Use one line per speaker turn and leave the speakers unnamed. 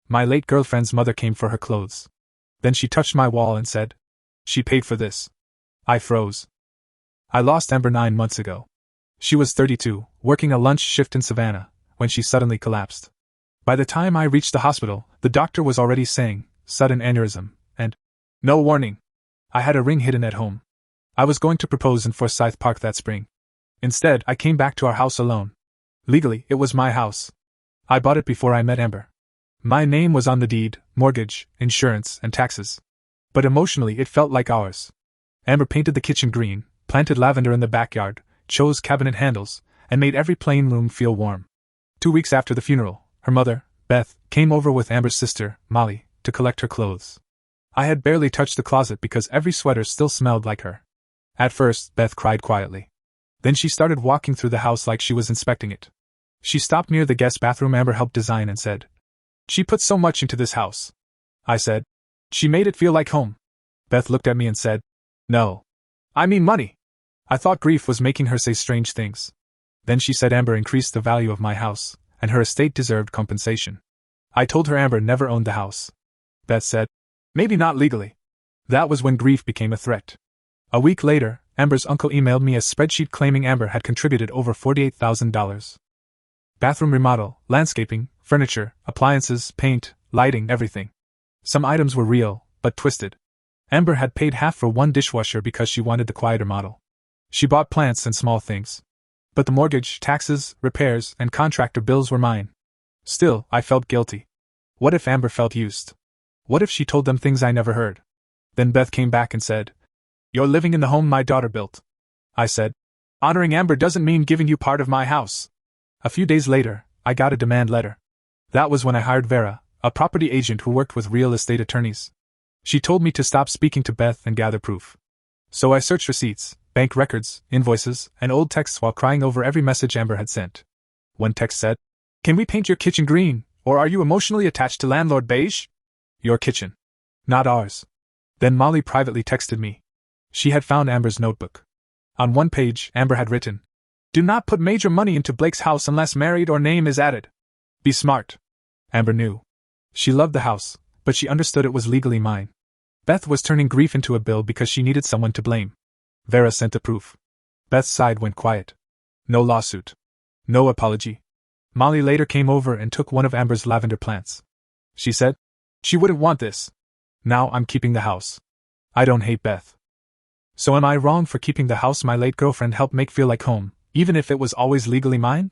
My late girlfriend's mother came for her clothes. Then she touched my wall and said, "She paid for this." I froze. I lost Amber 9 months ago. She was 32, working a lunch shift in Savannah, when she suddenly collapsed. By the time I reached the hospital, the doctor was already saying, "Sudden aneurysm," and no warning. I had a ring hidden at home. I was going to propose in Forsyth Park that spring. Instead, I came back to our house alone. Legally, it was my house. I bought it before I met Amber. My name was on the deed, mortgage, insurance, and taxes. But emotionally, it felt like ours. Amber painted the kitchen green, planted lavender in the backyard, chose cabinet handles, and made every plain room feel warm. 2 weeks after the funeral, her mother, Beth, came over with Amber's sister, Molly, to collect her clothes. I had barely touched the closet because every sweater still smelled like her. At first, Beth cried quietly. Then she started walking through the house like she was inspecting it. She stopped near the guest bathroom Amber helped design and said, "She put so much into this house." I said, "She made it feel like home." Beth looked at me and said, "No. I mean money." I thought grief was making her say strange things. Then she said Amber increased the value of my house, and her estate deserved compensation. I told her Amber never owned the house. Beth said, "Maybe not legally." That was when grief became a threat. A week later, Amber's uncle emailed me a spreadsheet claiming Amber had contributed over $48,000. Bathroom remodel, landscaping, furniture, appliances, paint, lighting, everything. Some items were real, but twisted. Amber had paid half for one dishwasher because she wanted the quieter model. She bought plants and small things. But the mortgage, taxes, repairs, and contractor bills were mine. Still, I felt guilty. What if Amber felt used? What if she told them things I never heard? Then Beth came back and said, "You're living in the home my daughter built." I said, "Honoring Amber doesn't mean giving you part of my house." A few days later, I got a demand letter. That was when I hired Vera, a property agent who worked with real estate attorneys. She told me to stop speaking to Beth and gather proof. So I searched receipts, bank records, invoices, and old texts while crying over every message Amber had sent. One text said, "Can we paint your kitchen green, or are you emotionally attached to landlord beige?" Your kitchen. Not ours. Then Molly privately texted me. She had found Amber's notebook. On one page, Amber had written, "Do not put major money into Blake's house unless married or name is added. Be smart." Amber knew. She loved the house, but she understood it was legally mine. Beth was turning grief into a bill because she needed someone to blame. Vera sent the proof. Beth's side went quiet. No lawsuit. No apology. Molly later came over and took one of Amber's lavender plants. She said, "She wouldn't want this." Now I'm keeping the house. I don't hate Beth. So am I wrong for keeping the house my late girlfriend helped make feel like home, even if it was always legally mine?